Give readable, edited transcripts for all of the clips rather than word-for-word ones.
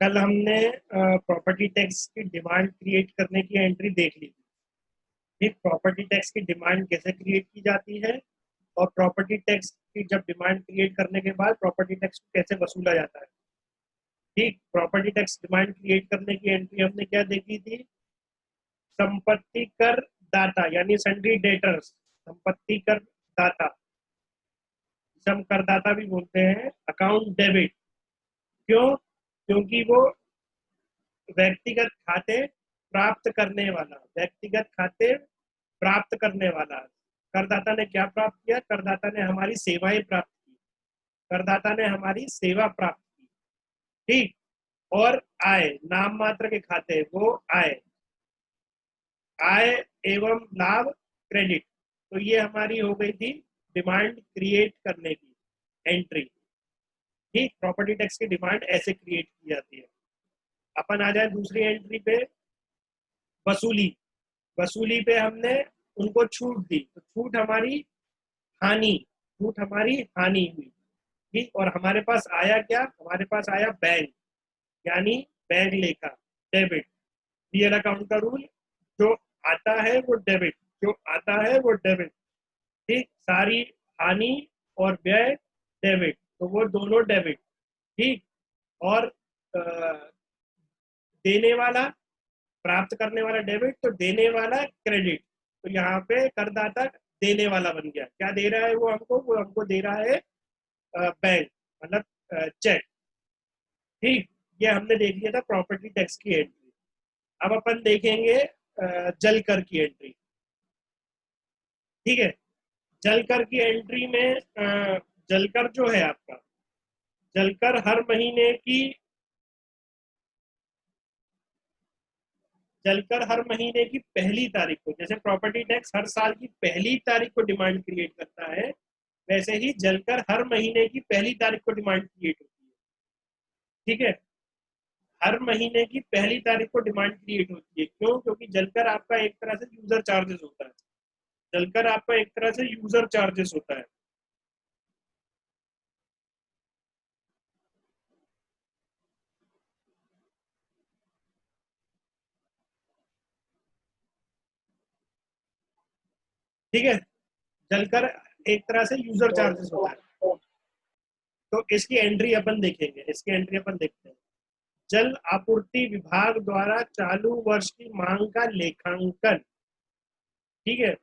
कल हमने property tax की डिमांड क्रिएट करने की एंट्री देख ली थी। ठीक, प्रॉपर्टी टैक्स की डिमांड कैसे क्रिएट की जाती है और प्रॉपर्टी टैक्स की जब डिमांड क्रिएट करने के बाद प्रॉपर्टी टैक्स को कैसे वसूला जाता है। ठीक, प्रॉपर्टी टैक्स डिमांड क्रिएट करने की एंट्री हमने क्या देखी थी? संपत्ति कर दाता यानी सन्ड्री डेटर्स, संपत्ति कर दाता, जिसे हम करदाता भी बोलते हैं, अकाउंट डेबिट। क्यों? क्योंकि वो व्यक्तिगत खाते प्राप्त करने वाला, व्यक्तिगत खाते प्राप्त करने वाला। करदाता ने क्या प्राप्त किया? करदाता ने हमारी सेवाएं प्राप्त की, करदाता ने हमारी सेवा प्राप्त की। ठीक, और आय, नाम मात्र के खाते, वो आय, आय एवं लाभ क्रेडिट। तो ये हमारी हो गई थी डिमांड क्रिएट करने की एंट्री। ठीक, प्रॉपर्टी टैक्स की डिमांड ऐसे क्रिएट की जाती है। अपन आ जाए दूसरी एंट्री पे, वसूली। वसूली पे हमने उनको छूट दी, तो छूट हमारी हानि, छूट हमारी हानि हुई। ठीक, और हमारे पास आया क्या? हमारे पास आया बैंक, यानी बैंक लेखा, डेबिट। पीएल अकाउंट का रूल, जो आता है वो डेबिट, जो आता है वो डेबिट। ठीक, सारी हानि और व्यय डेबिट, तो वो दोनों डेबिट। ठीक, और देने वाला, प्राप्त करने वाला डेबिट, तो देने वाला क्रेडिट। तो यहाँ पे करदाता देने वाला बन गया। क्या दे रहा है वो हमको दे रहा है बैंक, मतलब चेक। ठीक, ये हमने देख लिया था प्रॉपर्टी टैक्स की एंट्री। अब अपन देखेंगे जल कर की एंट्री। ठीक है, जल कर की एंट्री में जलकर जो है आपका, जलकर हर महीने की, जलकर हर महीने की पहली तारीख को, जैसे प्रॉपर्टी टैक्स हर साल की पहली तारीख को डिमांड क्रिएट करता है, वैसे ही जलकर हर महीने की पहली तारीख को डिमांड क्रिएट होती है। ठीक है, हर महीने की पहली तारीख को डिमांड क्रिएट होती है। क्यों? क्योंकि जलकर आपका एक तरह से यूजर चार्जेस होता है, जलकर आपका एक तरह से यूजर चार्जेस होता है। ठीक है, जलकर एक तरह से यूजर चार्जेस होता है। तो इसकी एंट्री अपन देखेंगे, इसकी एंट्री अपन देखते हैं। जल आपूर्ति विभाग द्वारा चालू वर्ष की मांग का लेखांकन। ठीक है,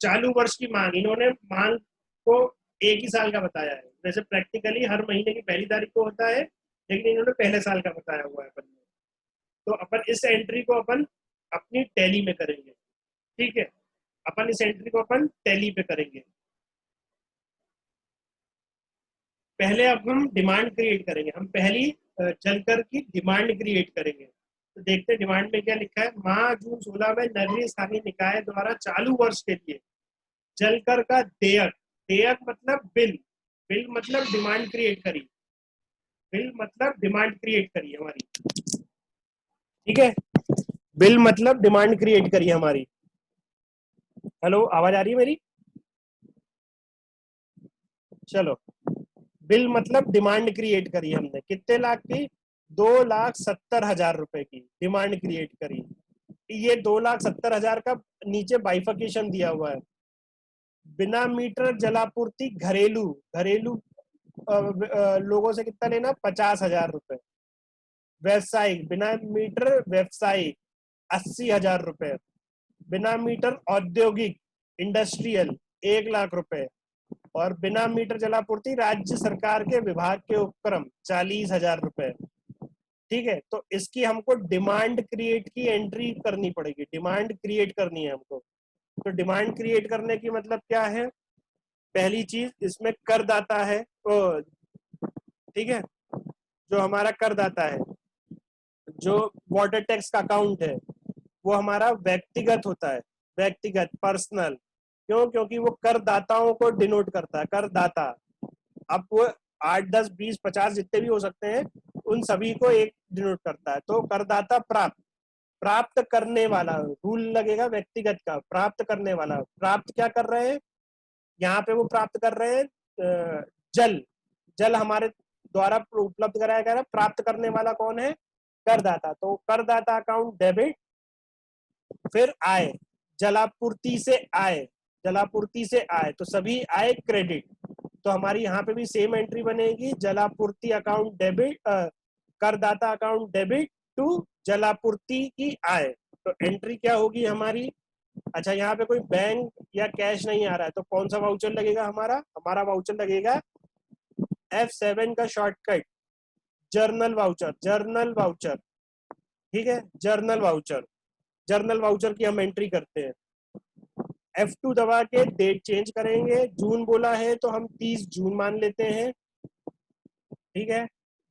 चालू वर्ष की मांग, इन्होंने मांग को एक ही साल का बताया है। वैसे प्रैक्टिकली हर महीने की पहली तारीख को होता है, लेकिन इन्होंने पहले साल का बताया हुआ है अपन ने। तो अपन इस एंट्री को अपन अपनी टैली में करेंगे। ठीक है, अपन इस एंट्री को अपन टैली पे करेंगे। पहले अब हम डिमांड क्रिएट करेंगे, हम पहली जलकर की डिमांड क्रिएट करेंगे। तो देखते हैं डिमांड में क्या लिखा है। माह जून 16 में नगरीय स्थानीय निकाय द्वारा चालू वर्ष के लिए जलकर का देयक, देयक मतलब बिल, बिल मतलब डिमांड क्रिएट करी, बिल मतलब डिमांड क्रिएट करी हमारी। ठीक है, बिल मतलब डिमांड क्रिएट करी हमारी। हेलो, आवाज आ रही है मेरी? चलो, बिल मतलब डिमांड क्रिएट करी हमने, कितने लाख की? 2,70,000 रुपए की डिमांड क्रिएट करी। ये 2,70,000 का नीचे बाइफिकेशन दिया हुआ है। बिना मीटर जलापूर्ति घरेलू, घरेलू लोगों से कितना लेना? 50,000 रुपए। व्यवसायिक, बिना मीटर व्यवसायिक 80,000 रुपए। बिना मीटर औद्योगिक इंडस्ट्रियल 1,00,000 रुपए। और बिना मीटर जलापूर्ति राज्य सरकार के विभाग के उपक्रम 40,000 रुपए। ठीक है, तो इसकी हमको डिमांड क्रिएट की एंट्री करनी पड़ेगी, डिमांड क्रिएट करनी है हमको। तो डिमांड क्रिएट करने की मतलब क्या है? पहली चीज, इसमें करदाता है, तो ठीक है, जो हमारा करदाता है, जो वाटर टैक्स का अकाउंट है, वो हमारा व्यक्तिगत होता है, व्यक्तिगत, पर्सनल। क्यों? क्योंकि वो करदाताओं को डिनोट करता है, करदाता। अब वो 8, 10, 20, 50 जितने भी हो सकते हैं, उन सभी को एक डिनोट करता है। तो करदाता प्राप्त, प्राप्त करने वाला रूल लगेगा व्यक्तिगत का, प्राप्त करने वाला। प्राप्त क्या कर रहे हैं यहाँ पे? वो प्राप्त कर रहे हैं जल, जल हमारे द्वारा उपलब्ध कराया गया। प्राप्त करने वाला कौन है? करदाता, तो करदाता अकाउंट डेबिट, फिर आय, जलापूर्ति से आय, जलापूर्ति से आय, तो सभी आय क्रेडिट। तो हमारी यहाँ पे भी सेम एंट्री बनेगी, जलापूर्ति अकाउंट डेबिट, करदाता अकाउंट डेबिट टू जलापूर्ति की आय। तो एंट्री क्या होगी हमारी? अच्छा, यहाँ पे कोई बैंक या कैश नहीं आ रहा है, तो कौन सा वाउचर लगेगा हमारा? हमारा वाउचर लगेगा F7 का shortcut, journal voucher, journal voucher. ठीक है, जर्नल वाउचर, जर्नल वाउचर की हम एंट्री करते हैं। F2 दबा के डेट चेंज करेंगे, जून बोला है तो हम 30 जून मान लेते हैं। ठीक है,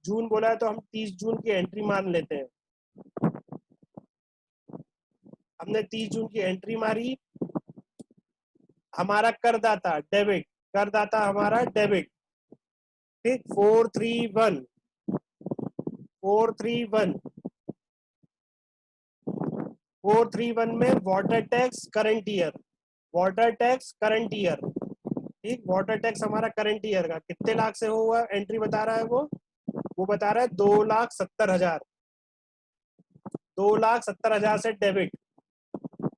जून बोला है तो हम 30 जून की एंट्री मान लेते हैं। हमने 30 जून की एंट्री मारी। हमारा करदाता डेबिट, करदाता हमारा डेबिट। ठीक, 431 431 431 में water tax current year, water tax current year. ठीक, वाटर टैक्स हमारा करंट ईयर का कितने लाख से हुआ एंट्री बता रहा है वो बता रहा है 2,70,000, 2,70,000 से डेबिट,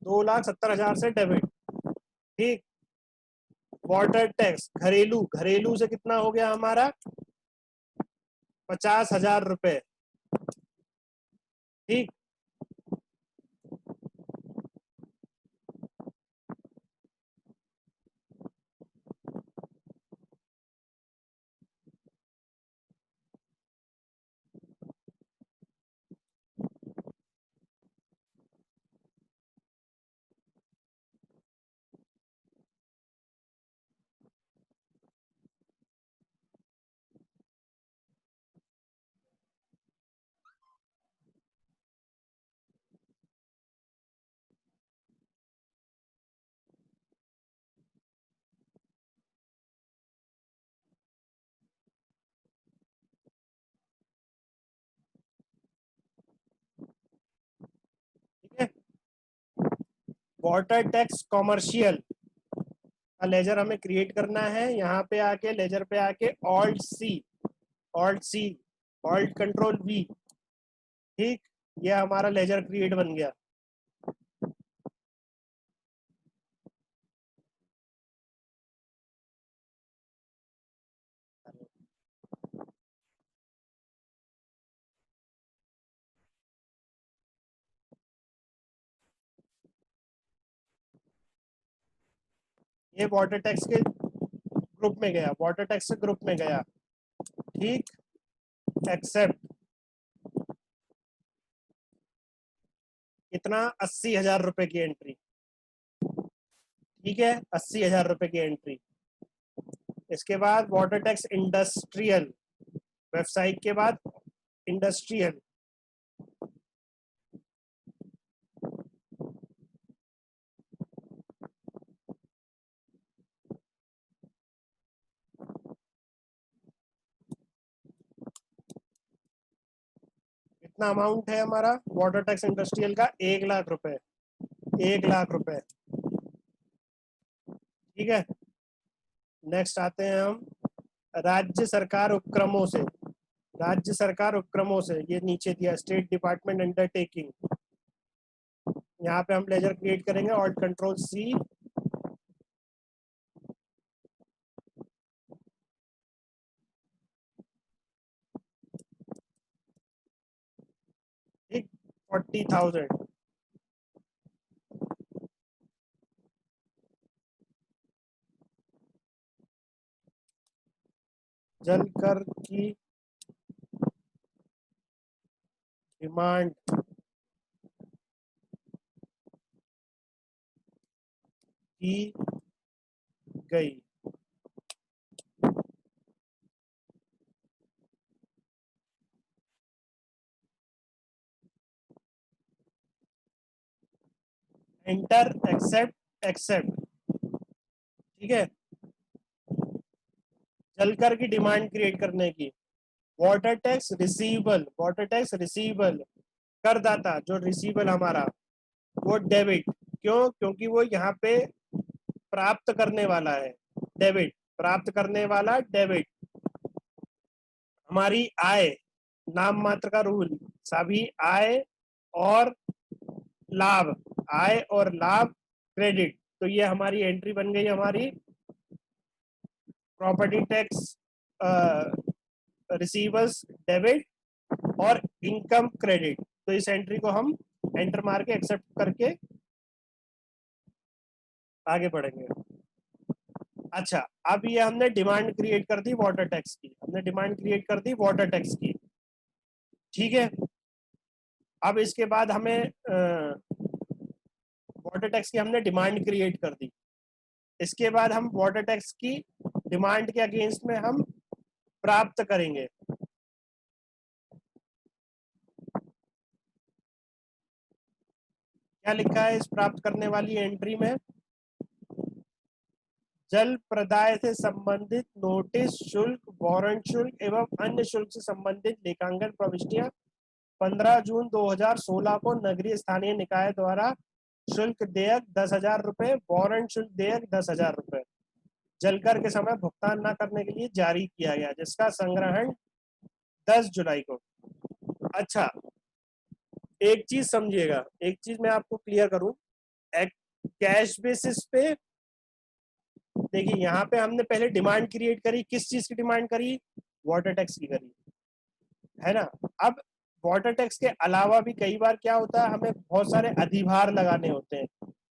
2,70,000 से डेबिट। ठीक, वाटर टैक्स घरेलू, घरेलू से कितना हो गया हमारा? 50,000 रुपए। ठीक, ठीक है। वाटर टैक्स कॉमर्शियल का लेजर हमें क्रिएट करना है। यहाँ पे आके लेजर पे आके alt C, alt C, alt control V. ठीक, ये हमारा लेजर क्रिएट बन गया। ये वाटर टैक्स के ग्रुप में गया, वाटर टैक्स के ग्रुप में गया। ठीक, एक्सेप्ट, कितना? 80,000 रुपए की एंट्री। ठीक है, 80,000 रुपए की एंट्री। इसके बाद वाटर टैक्स इंडस्ट्रियल, वेबसाइट के बाद इंडस्ट्रियल, कितना अमाउंट है हमारा वाटर टैक्स इंडस्ट्रियल का? 1,00,000 रुपए, 1,00,000 रुपए। ठीक है, नेक्स्ट आते हैं हम राज्य सरकार उपक्रमों से, राज्य सरकार उपक्रमों से, ये नीचे दिया स्टेट डिपार्टमेंट अंडरटेकिंग। यहाँ पे हम लेजर क्रिएट करेंगे, ऑल्ट कंट्रोल सी। ठीक, 40,000। जल कर की डिमांड की गई। Enter, accept, accept. ठीक है, जलकर की डिमांड क्रिएट करने की। Water tax receivable, water tax receivable, करदाता जो रिसीवेबल हमारा वो डेबिट। क्यों? क्योंकि वो यहाँ पे प्राप्त करने वाला है, डेबिट, प्राप्त करने वाला डेबिट। हमारी आय, नाम मात्र का रूल, सभी आय और लाभ, आय और लाभ क्रेडिट। तो ये हमारी एंट्री बन गई हमारी प्रॉपर्टी टैक्स रिसीवर्स डेबिट और इनकम क्रेडिट। तो इस एंट्री को हम एंटर मार के एक्सेप्ट करके आगे बढ़ेंगे। अच्छा, अब ये हमने डिमांड क्रिएट कर दी वाटर टैक्स की, हमने डिमांड क्रिएट कर दी वाटर टैक्स की, ठीक है। अब इसके बाद हमें वाटर टैक्स की हमने डिमांड क्रिएट कर दी। इसके बाद हम वाटर टैक्स की डिमांड के अगेंस्ट में हम प्राप्त करेंगे। क्या लिखा है इस प्राप्त करने वाली एंट्री में? जल प्रदाय से संबंधित नोटिस शुल्क, वारंट शुल्क एवं अन्य शुल्क से संबंधित लेखांकन प्रविष्टियां 15 जून 2016 को नगरीय स्थानीय निकाय द्वारा शुल्क देयक 10,000 रुपए, वारंट शुल्क देयक 10,000 रुपए जलकर के समय भुगतान न करने के लिए जारी किया गया, जिसका संग्रहण 10 जुलाई को। अच्छा, एक चीज समझिएगा, एक चीज मैं आपको क्लियर करूं, कैश बेसिस पे देखिए, यहाँ पे हमने पहले डिमांड क्रिएट करी, किस चीज की डिमांड करी? वाटर टैक्स की करी, है ना। अब वाटर टैक्स के अलावा भी कई बार क्या होता है, हमें बहुत सारे अधिभार लगाने होते हैं।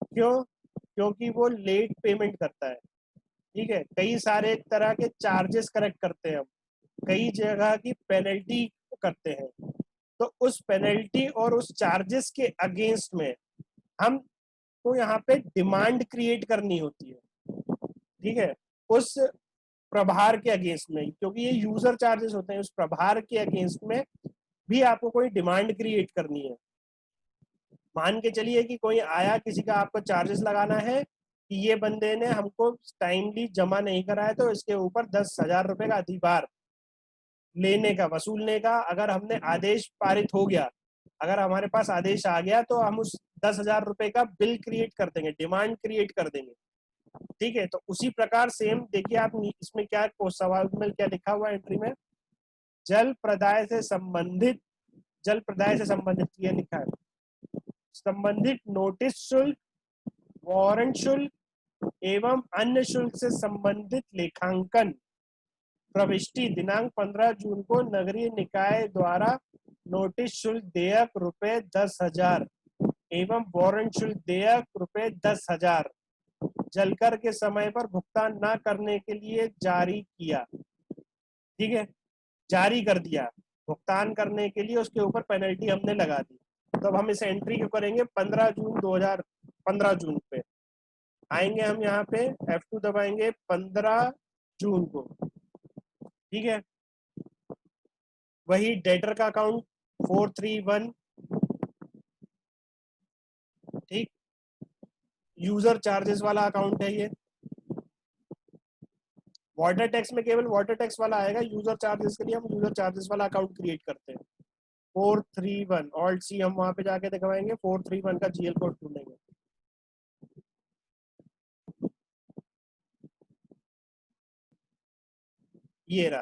क्यों? क्योंकि वो लेट पेमेंट करता है, ठीक है। कई सारे तरह के चार्जेस कलेक्ट करते हैं हम, कई जगह की पेनल्टी करते हैं। तो उस पेनल्टी और उस चार्जेस के अगेंस्ट में हम तो यहाँ पे डिमांड क्रिएट करनी होती है, ठीक है। उस प्रभार के अगेंस्ट में, क्योंकि ये यूजर चार्जेस होते हैं, उस प्रभार के अगेंस्ट में भी आपको कोई डिमांड क्रिएट करनी है। मान के चलिए कि कोई आया, किसी का आपको चार्जेस लगाना है कि ये बंदे ने हमको टाइमली जमा नहीं कराया, तो इसके ऊपर 10,000 रुपए का अधिभार लेने का, वसूलने का। अगर हमने आदेश पारित हो गया, अगर हमारे पास आदेश आ गया, तो हम उस 10,000 रुपए का बिल क्रिएट कर देंगे, डिमांड क्रिएट कर देंगे, ठीक है। तो उसी प्रकार सेम देखिए आप इसमें क्या सवाल में क्या लिखा हुआ एंट्री में, जल प्रदाय से संबंधित, जल प्रदाय से संबंधित ये लिखा है, संबंधित नोटिस शुल्क, वारंट शुल्क एवं अन्य शुल्क से संबंधित लेखांकन प्रविष्टि दिनांक 15 जून को नगरीय निकाय द्वारा नोटिस शुल्क देयक रुपए 10,000 एवं वारंट शुल्क देयक रुपए 10,000 जलकर के समय पर भुगतान न करने के लिए जारी किया, ठीक है, जारी कर दिया। भुगतान करने के लिए उसके ऊपर पेनल्टी हमने लगा दी। तो अब हम इस एंट्री को करेंगे 15 जून 2015 जून पे आएंगे हम, यहाँ पे F2 दबाएंगे 15 जून को, ठीक है। वही डेटर का अकाउंट 431, ठीक, यूजर चार्जेस वाला अकाउंट है ये। वाटर टैक्स में केवल वाटर टैक्स वाला आएगा, यूजर चार्जेस के लिए हम यूजर चार्जेस वाला अकाउंट क्रिएट करते हैं। 431 ऑल्ट सी हम वहां पे जाके दिखवाएंगे, 431 का जीएल कोड ढूंढेंगे। ये रहा,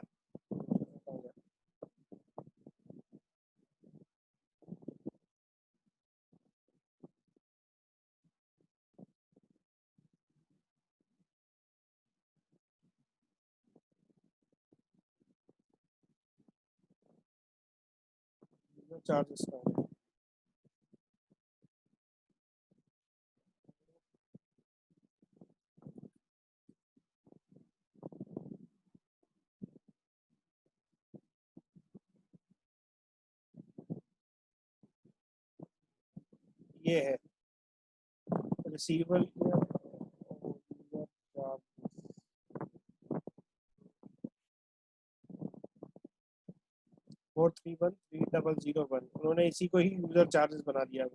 चार्जेस का ये है रिसीवेबल 431,3001, उन्होंने इसी को ही यूजर चार्जेस बना दिया।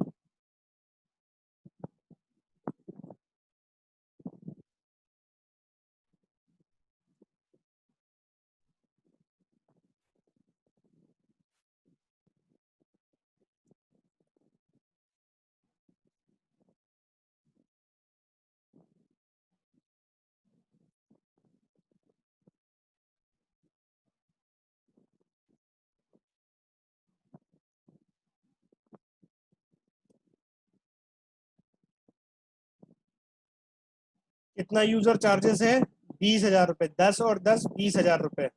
कितना यूजर चार्जेस है? 20,000 रुपये। 10 और 10 20,000 रुपये।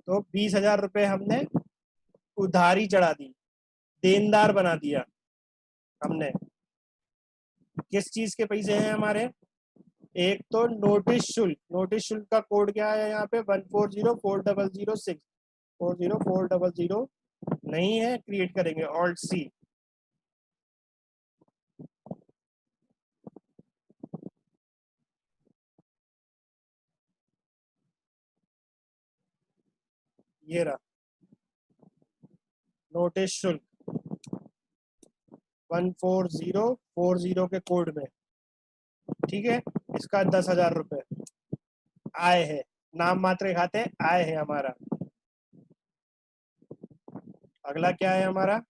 तो 20,000 रुपये हमने उधारी चढ़ा दी, देनदार बना दिया हमने। किस चीज के पैसे हैं हमारे? एक तो नोटिस शुल्क। नोटिस शुल्क का कोड क्या है यहाँ पे? 1404006। 40400 नहीं है, क्रिएट करेंगे ऑल्ट सी। ये रहा नोटिस शुल्क 14040 के कोड में। ठीक है, इसका 10,000 रुपये आय है। नाम मात्र खाते आय है हमारा। अगला क्या है हमारा?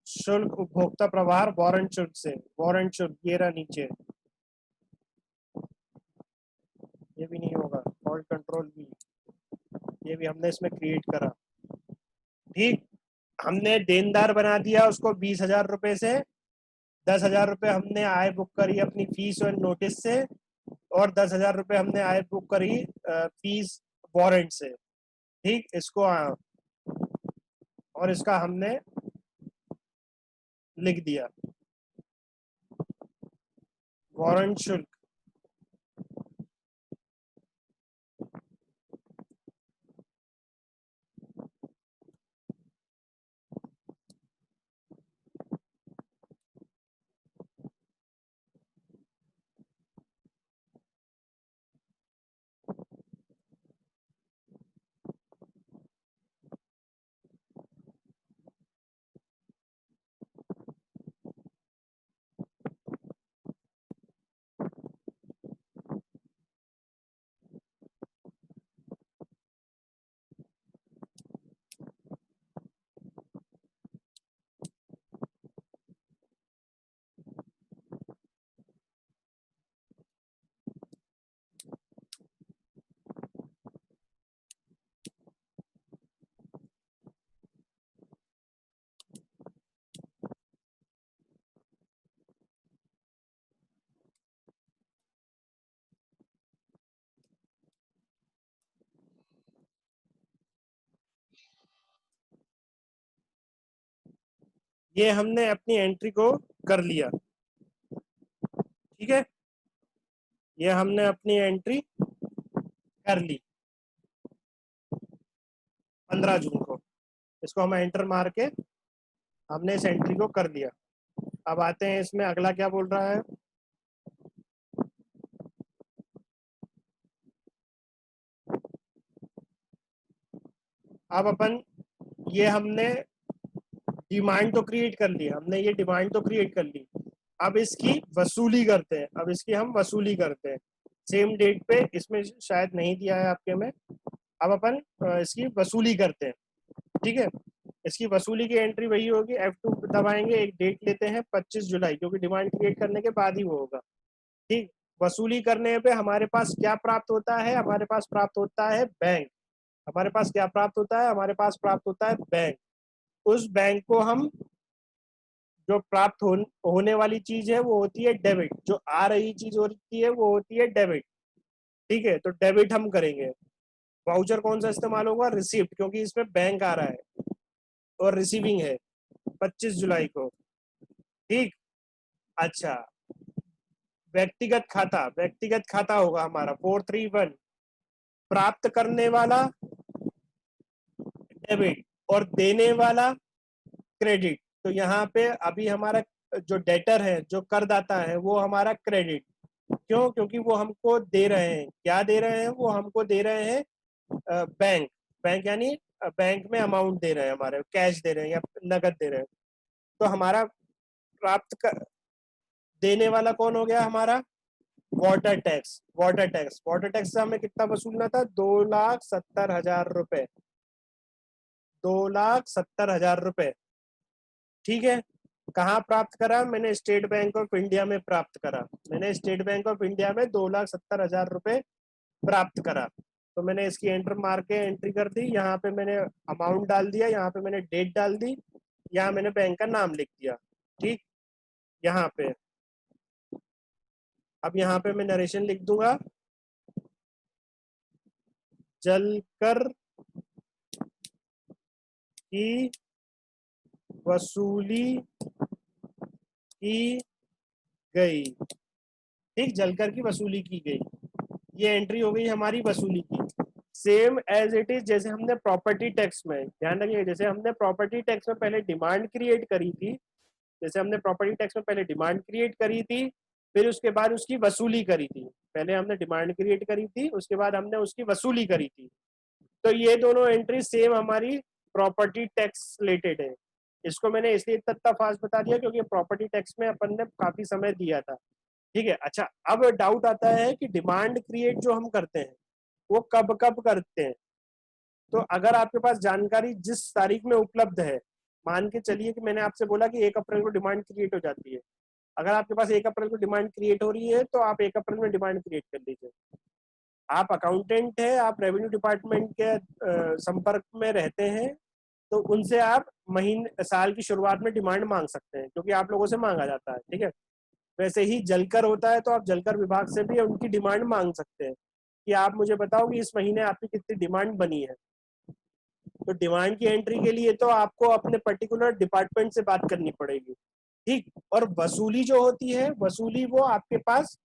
शुल्क उपभोक्ता प्रभार वारंट शुल्क से। वारंट शुल्क ये रहा नीचे। ये भी नहीं होगा, ऑल्ट कंट्रोल भी। ये भी हमने इसमें क्रिएट करा। ठीक, हमने देनदार बना दिया उसको 20,000 रुपये से। 10,000 रुपये हमने आय बुक करी अपनी फीस और नोटिस से, और 10,000 रुपये हमने आय बुक करी फीस वारंट से। ठीक, इसको और इसका हमने लिख दिया वारंट शुल्क। ये हमने अपनी एंट्री को कर लिया। ठीक है, ये हमने अपनी एंट्री कर ली 15 जून को। इसको हम एंटर मार के हमने इस एंट्री को कर दिया। अब आते हैं इसमें, अगला क्या बोल रहा है? अब अपन ये हमने डिमांड तो क्रिएट कर ली, हमने ये डिमांड तो क्रिएट कर ली। अब इसकी वसूली करते हैं। अब इसकी हम वसूली करते हैं सेम डेट पे। इसमें शायद नहीं दिया है आपके में। अब अपन इसकी वसूली करते हैं। ठीक है, इसकी वसूली की एंट्री वही होगी। F2 दबाएंगे, एक डेट लेते हैं 25 जुलाई, क्योंकि डिमांड क्रिएट करने के बाद ही वो होगा। ठीक, वसूली करने पे हमारे पास क्या प्राप्त होता है? हमारे पास प्राप्त होता है बैंक। हमारे पास क्या प्राप्त होता है? हमारे पास प्राप्त होता है बैंक। उस बैंक को हम, जो प्राप्त होने वाली चीज है वो होती है डेबिट, जो आ रही चीज होती है वो होती है डेबिट। ठीक है, तो डेबिट हम करेंगे। वाउचर कौन सा इस्तेमाल होगा? रिसिप्ट, क्योंकि इसमें बैंक आ रहा है और रिसीविंग है 25 जुलाई को। ठीक, अच्छा, व्यक्तिगत खाता। व्यक्तिगत खाता होगा हमारा 431। प्राप्त करने वाला डेबिट और देने वाला क्रेडिट। तो यहाँ पे अभी हमारा जो डेटर है, जो करदाता है, वो हमारा क्रेडिट। क्यों? क्योंकि वो हमको दे रहे हैं। क्या दे रहे हैं? वो हमको दे रहे हैं बैंक। बैंक यानी बैंक में अमाउंट दे रहे हैं, हमारे कैश दे रहे हैं या नगद दे रहे हैं। तो हमारा प्राप्त कर, देने वाला कौन हो गया हमारा? Water tax. Water tax, water tax से हमें कितना वसूलना था? 2,70,000 रुपए। 2,70,000 रुपए। ठीक है, कहाँ प्राप्त करा? मैंने स्टेट बैंक ऑफ इंडिया में प्राप्त करा। मैंने स्टेट बैंक ऑफ इंडिया में 2,70,000 रुपए प्राप्त करा। तो मैंने इसकी एंटर मार के एंट्री कर दी। यहाँ पे मैंने अमाउंट डाल दिया, यहाँ पे मैंने डेट डाल दी, यहाँ मैंने बैंक का नाम लिख दिया। ठीक, यहाँ पे अब यहाँ पे मैं नरेशन लिख दूंगा, जलकर की वसूली की गई। ठीक, जलकर की वसूली की गई, ये एंट्री हो गई हमारी वसूली की। सेम एज इट इज जैसे हमने प्रॉपर्टी टैक्स में, ध्यान रखिए, जैसे हमने प्रॉपर्टी टैक्स में पहले डिमांड क्रिएट करी थी, जैसे हमने प्रॉपर्टी टैक्स में पहले डिमांड क्रिएट करी थी, फिर उसके बाद उसकी वसूली करी थी। पहले हमने डिमांड क्रिएट करी थी, उसके बाद हमने उसकी वसूली करी थी। तो ये दोनों एंट्री सेम हमारी प्रॉपर्टी टैक्स रिलेटेड है। इसको मैंने इसलिए इतना फास्ट बता दिया क्योंकि प्रॉपर्टी टैक्स में अपन ने काफी समय दिया था। ठीक है, अच्छा, अब डाउट आता है कि डिमांड क्रिएट जो हम करते हैं वो कब कब करते हैं। तो अगर आपके पास जानकारी जिस तारीख में उपलब्ध है, मान के चलिए कि मैंने आपसे बोला कि 1 अप्रैल को डिमांड क्रिएट हो जाती है, अगर आपके पास 1 अप्रैल को डिमांड क्रिएट हो रही है तो आप 1 अप्रैल में डिमांड क्रिएट कर लीजिए। आप अकाउंटेंट है, आप रेवेन्यू डिपार्टमेंट के संपर्क में रहते हैं, तो उनसे आप महीने साल की शुरुआत में डिमांड मांग सकते हैं, क्योंकि आप लोगों से मांगा जाता है। ठीक है, वैसे ही जलकर होता है तो आप जलकर विभाग से भी उनकी डिमांड मांग सकते हैं कि आप मुझे बताओ कि इस महीने आपकी कितनी डिमांड बनी है। तो डिमांड की एंट्री के लिए तो आपको अपने पर्टिकुलर डिपार्टमेंट से बात करनी पड़ेगी। ठीक, और वसूली जो होती है, वसूली वो आपके पास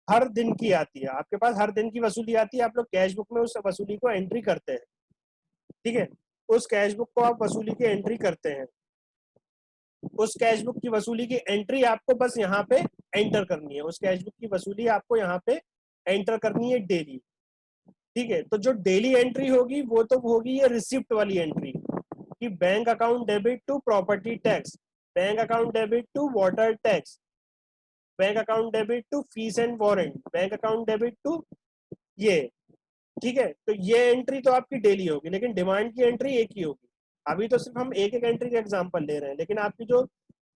हर दिन की आती है, आपके पास हर दिन की वसूली आती है, आप लोग कैश बुक में उस वसूली को एंट्री करते हैं। ठीक है, उस कैश बुक को आप वसूली की एंट्री करते हैं, उस कैश बुक की वसूली की एंट्री आपको बस यहाँ पे एंटर करनी है, उस कैश बुक की वसूली आपको यहाँ पे एंटर करनी है डेली। ठीक है, तो जो डेली एंट्री होगी वो तो होगी ये रिसिप्ट वाली एंट्री कि bank account debit to property tax, bank account debit to water tax, bank account debit to fees and warrant, bank account debit to ये। ठीक है, तो ये एंट्री तो आपकी डेली होगी, लेकिन डिमांड की एंट्री एक ही होगी। अभी तो सिर्फ हम एक एक एंट्री का एग्जांपल ले रहे हैं, लेकिन आपकी जो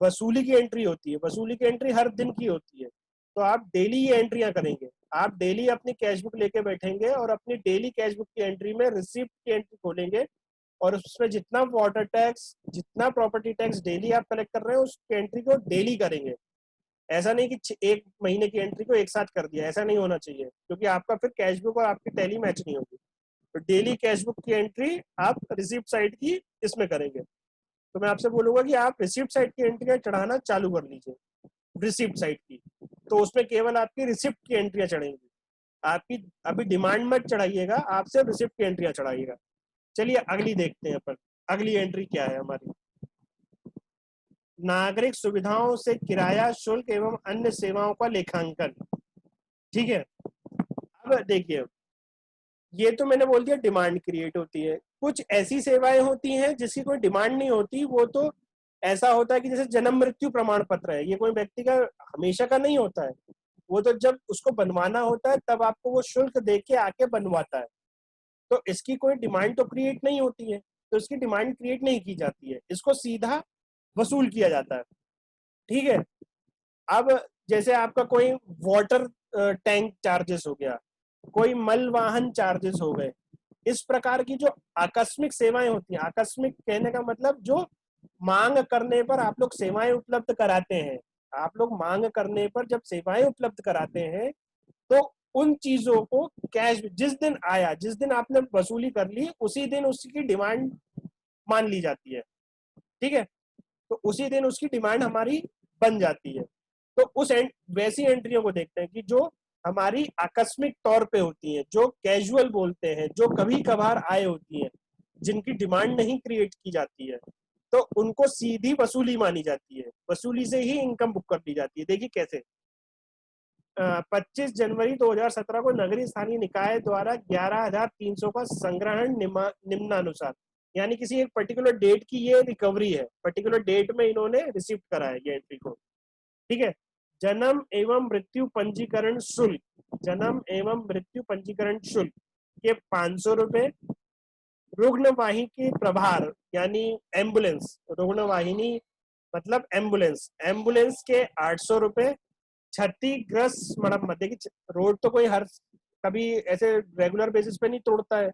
वसूली की एंट्री होती है, वसूली की एंट्री हर दिन की होती है। तो आप डेली ये एंट्रियां करेंगे, आप डेली अपनी कैश बुक लेके बैठेंगे और अपनी डेली कैश बुक की एंट्री में रिसिप्ट की एंट्री खोलेंगे, और उसमें जितना वाटर टैक्स, जितना प्रॉपर्टी टैक्स डेली आप कलेक्ट कर रहे हैं उस एंट्री को डेली करेंगे। ऐसा नहीं कि एक महीने की एंट्री को एक साथ कर दिया, ऐसा नहीं होना चाहिए, क्योंकि आपका फिर कैश बुक और आपकी टैली मैच नहीं होगी। तो डेली कैश बुक की एंट्री आप रिसिप्ट साइड की इसमें करेंगे। तो मैं आपसे बोलूंगा कि आप रिसिप्ट साइड की एंट्रियां चढ़ाना चालू कर लीजिए, रिसिप्ट साइड की, तो उसमें केवल आपकी रिसिप्ट की एंट्रियां चढ़ेंगी। आपकी अभी डिमांड मत चढ़ाइएगा, आप सिर्फ रिसिप्ट की एंट्रियां चढ़ाइएगा। चलिए अगली देखते हैं अपन, अगली एंट्री क्या है हमारी। नागरिक सुविधाओं से किराया शुल्क एवं अन्य सेवाओं का लेखांकन। ठीक है, अब देखिए, ये तो मैंने बोल दिया डिमांड क्रिएट होती है। कुछ ऐसी सेवाएं होती हैं जिसकी कोई डिमांड नहीं होती, वो तो ऐसा होता है कि जैसे जन्म मृत्यु प्रमाण पत्र है, ये कोई व्यक्ति का हमेशा का नहीं होता है, वो तो जब उसको बनवाना होता है तब आपको वो शुल्क दे के आके बनवाता है। तो इसकी कोई डिमांड तो क्रिएट नहीं होती है, तो इसकी डिमांड क्रिएट नहीं की जाती है, इसको सीधा वसूल किया जाता है। ठीक है, अब जैसे आपका कोई वाटर टैंक चार्जेस हो गया, कोई मल वाहन चार्जेस हो गए, इस प्रकार की जो आकस्मिक सेवाएं होती हैं, आकस्मिक कहने का मतलब जो मांग करने पर आप लोग सेवाएं उपलब्ध कराते हैं, आप लोग मांग करने पर जब सेवाएं उपलब्ध कराते हैं तो उन चीजों को कैश जिस दिन आया, जिस दिन आपने वसूली कर ली, उसी दिन उसकी डिमांड मान ली जाती है। ठीक है, तो उसी दिन उसकी डिमांड हमारी बन जाती है। तो उस वैसी एंट्रियों को देखते हैं कि जो हमारी आकस्मिक तौर पे होती हैं, जो कैजुअल बोलते हैं, जो कभी कभार आए होती हैं, जिनकी डिमांड नहीं क्रिएट की जाती है, तो उनको सीधी वसूली मानी जाती है, वसूली से ही इनकम बुक कर दी जाती है। देखिए कैसे, 25 जनवरी 2017 को नगरीय स्थानीय निकाय द्वारा 11,300 का संग्रहण निम्नानुसार, यानी किसी एक पर्टिकुलर डेट की ये रिकवरी है, पर्टिकुलर डेट में इन्होंने रिसीव करा है ये एंट्री को। ठीक है, जन्म एवं मृत्यु पंजीकरण शुल्क, जन्म एवं मृत्यु पंजीकरण शुल्क के 500 रुपए, रुग्ण वाहिनी प्रभार यानी एम्बुलेंस, रुग्ण वाहिनी मतलब एम्बुलेंस, एम्बुलेंस के 800 रुपए, क्षतिग्रस्त मरम्मत। देखिए रोड तो कोई हर कभी ऐसे रेगुलर बेसिस पे नहीं तोड़ता है,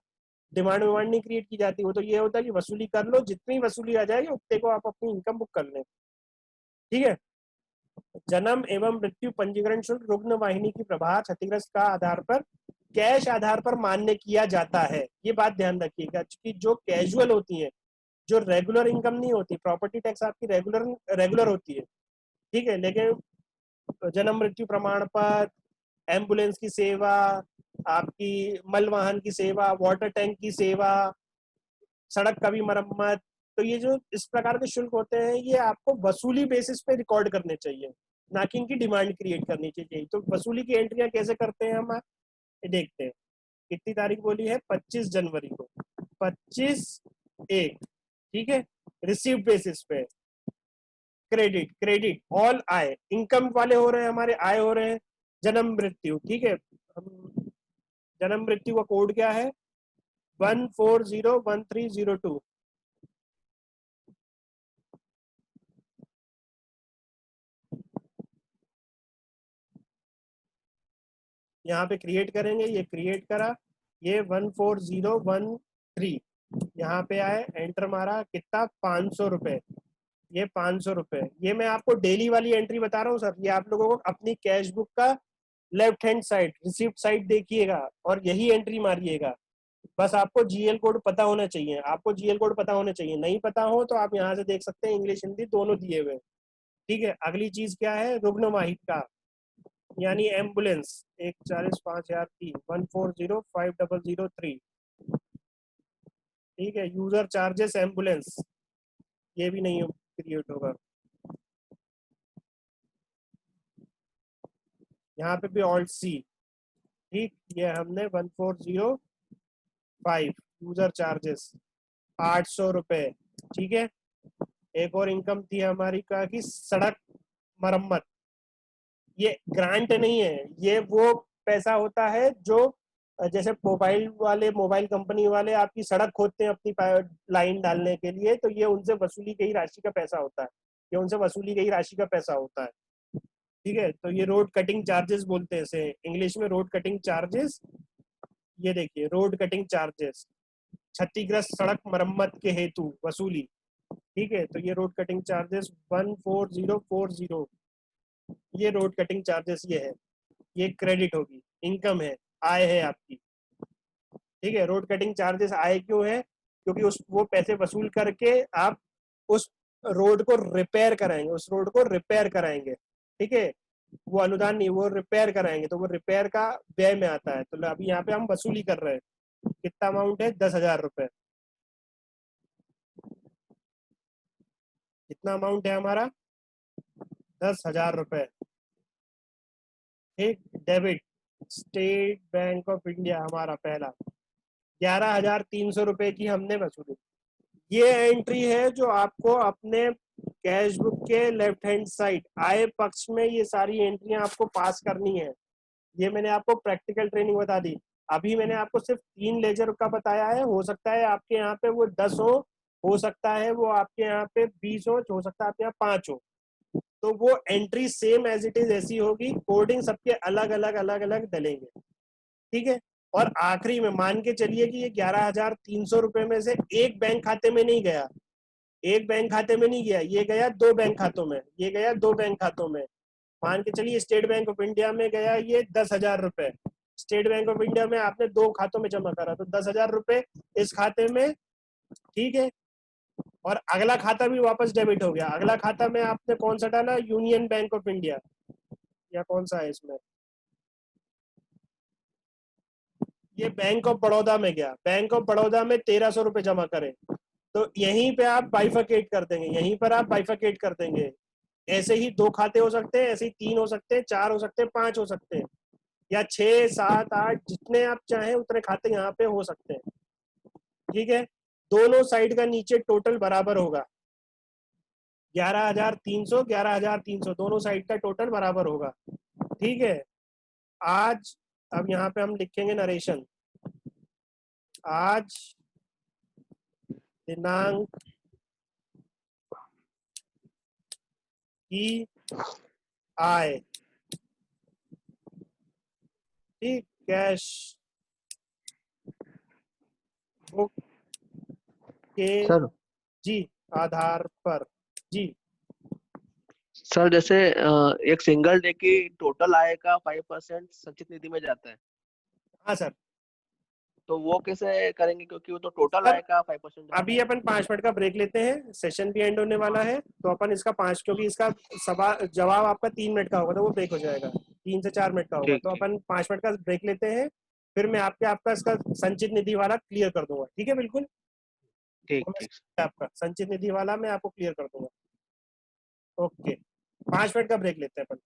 डिमांड विमांड नहीं क्रिएट की जाती, वो तो ये होता है कि वसूली कर लो, जितनी वसूली आ जाएगी उतने को आप अपनी इनकम बुक कर लें। ठीक है, जन्म एवं मृत्यु पंजीकरण शुल्क रुग्ण वाहिनी की प्रभार क्षतिग्रस्त का आधार पर कैश आधार पर मान्य किया जाता है। ये बात ध्यान रखिएगा कि जो कैजुअल होती है, जो रेगुलर इनकम नहीं होती, प्रॉपर्टी टैक्स आपकी रेगुलर रेगुलर होती है, ठीक है, लेकिन जन्म मृत्यु प्रमाण पत्र, एम्बुलेंस की सेवा, आपकी मल वाहन की सेवा, वाटर टैंक की सेवा, सड़क का भी मरम्मत, तो ये जो इस प्रकार के शुल्क होते हैं ये आपको वसूली बेसिस पे रिकॉर्ड करने चाहिए, ना कि इनकी डिमांड क्रिएट करनी चाहिए। तो वसूली की एंट्रियां कैसे करते हैं हम, ये देखते हैं। कितनी तारीख बोली है, 25 जनवरी को, 25/1, ठीक है, रिसीव बेसिस पे credit, credit all I, income वाले हो रहे हैं हमारे, आय हो रहे हैं, जन्म मृत्यु, ठीक है। हम जन्म मृत्यु का कोड क्या है, 14013002। यहाँ पे क्रिएट करेंगे, ये क्रिएट करा, ये 14013, यहाँ पे आए, एंटर मारा, कितना, 500 रुपए, ये 500 रुपए। ये मैं आपको डेली वाली एंट्री बता रहा हूँ सर, ये आप लोगों को अपनी कैश बुक का left hand side receipt side देखिएगा और यही एंट्री मारिएगा। बस आपको जीएल कोड पता होना चाहिए, आपको जीएल कोड पता होना चाहिए, नहीं पता हो तो आप यहाँ से देख सकते हैं, इंग्लिश हिंदी दोनों दिए हुए, ठीक है। अगली चीज क्या है, रुग्ण वाहिका यानी एम्बुलेंस, 1405003, 1405003, ठीक है। यूजर चार्जेस एम्बुलेंस, ये भी नहीं क्रिएट होगा, यहाँ पे भी ऑल्ट सी, ठीक, ये हमने 1405, यूजर चार्जेस 800 रुपए, ठीक है। एक और इनकम थी हमारी का कि सड़क मरम्मत, ये ग्रांट नहीं है, ये वो पैसा होता है जो जैसे मोबाइल वाले, मोबाइल कंपनी वाले आपकी सड़क खोदते हैं अपनी लाइन डालने के लिए, तो ये उनसे वसूली गई राशि का पैसा होता है, ये उनसे वसूली गई राशि का पैसा होता है, ठीक है। तो ये रोड कटिंग चार्जेस बोलते हैं इसे इंग्लिश में, रोड कटिंग चार्जेस। ये देखिए, रोड कटिंग चार्जेस, क्षतिग्रस्त सड़क मरम्मत के हेतु वसूली, ठीक है। तो ये रोड कटिंग चार्जेस 14040, ये रोड कटिंग चार्जेस ये है, ये क्रेडिट होगी, इनकम है, आय है आपकी, ठीक है। रोड कटिंग चार्जेस आय क्यों है, क्योंकि उस वो पैसे वसूल करके आप उस रोड को रिपेयर कराएंगे, उस रोड को रिपेयर कराएंगे, ठीक है। वो अनुदान नहीं, वो रिपेयर कराएंगे, तो वो रिपेयर का व्यय में आता है। तो अभी यहाँ पे हम वसूली कर रहे हैं, कितना अमाउंट है, 10,000 रुपए, कितना अमाउंट है हमारा, 10,000 रुपए, ठीक। Debit, state bank of India हमारा पहला, 11,300 रुपए की हमने वसूली। ये एंट्री है जो आपको अपने कैश बुक के लेफ्ट हैंड साइड आय पक्ष में ये सारी एंट्रियां आपको पास करनी है। ये मैंने आपको प्रैक्टिकल ट्रेनिंग बता दी। अभी मैंने आपको सिर्फ 3 लेजर का बताया है, हो सकता है आपके यहाँ पे वो 10 हो सकता है वो आपके यहाँ पे 20 हो सकता है आपके यहाँ 5 हो, तो वो entry same as it is ऐसी होगी, कोडिंग सबके अलग अलग अलग अलग डलेंगे, ठीक है। और आखिरी में मान के चलिए कि ये 11,300 रुपए में से एक बैंक खाते में नहीं गया, एक बैंक खाते में नहीं गया, ये गया 2 बैंक खातों में, ये गया 2 बैंक खातों में। मान के चलिए स्टेट बैंक ऑफ इंडिया में गया ये 10,000 रुपए, स्टेट बैंक ऑफ इंडिया में आपने 2 खातों में जमा करा, तो 10,000 रुपए इस खाते में, ठीक है। और अगला खाता भी वापस डेबिट हो गया, अगला खाता में आपने कौन सा डाला, यूनियन बैंक ऑफ इंडिया, या कौन सा है इसमें, ये बैंक ऑफ बड़ौदा में गया, बैंक ऑफ बड़ौदा में 1,300 रुपए जमा करें, तो यहीं पे आप बाइफरकेट कर देंगे, यहीं पर आप बाइफरकेट कर देंगे। ऐसे ही 2 खाते हो सकते हैं, ऐसे ही 3 हो सकते हैं, 4 हो सकते हैं, 5 हो सकते हैं, या 6 7 8 जितने आप चाहें उतने खाते यहाँ पे हो सकते हैं, ठीक है। दोनों साइड का नीचे टोटल बराबर होगा, 11,300 11,300 दोनों साइड का टोटल बराबर होगा, ठीक है। आज, अब यहाँ पे हम लिखेंगे नरेशन, आज दिनांक की आय, ठीक, कैश बुक के सर जी आधार पर, जी सर जैसे एक सिंगल डे की टोटल आय का 5% संचित निधि में जाता है, हाँ सर। तो वो कैसे करेंगे, क्योंकि वो तो टोटल सर आय का 5% जाता अभी है। अपन 5 मिनट का ब्रेक लेते हैं, सेशन भी एंड होने वाला है, तो अपन इसका 5, क्योंकि इसका सवाल जवाब आपका 3 मिनट का होगा तो वो ब्रेक हो जाएगा, 3 से 4 मिनट का होगा, ठीक तो ठीक। अपन 5 मिनट का ब्रेक लेते हैं। फिर मैं आपका इसका संचित निधि वाला क्लियर कर दूंगा, ठीक है बिल्कुल। ठीक वो ठीक। मैं आपका संचित निधि वाला मैं आपको क्लियर कर दूंगा। ओके, 5 मिनट का ब्रेक लेते हैं अपन।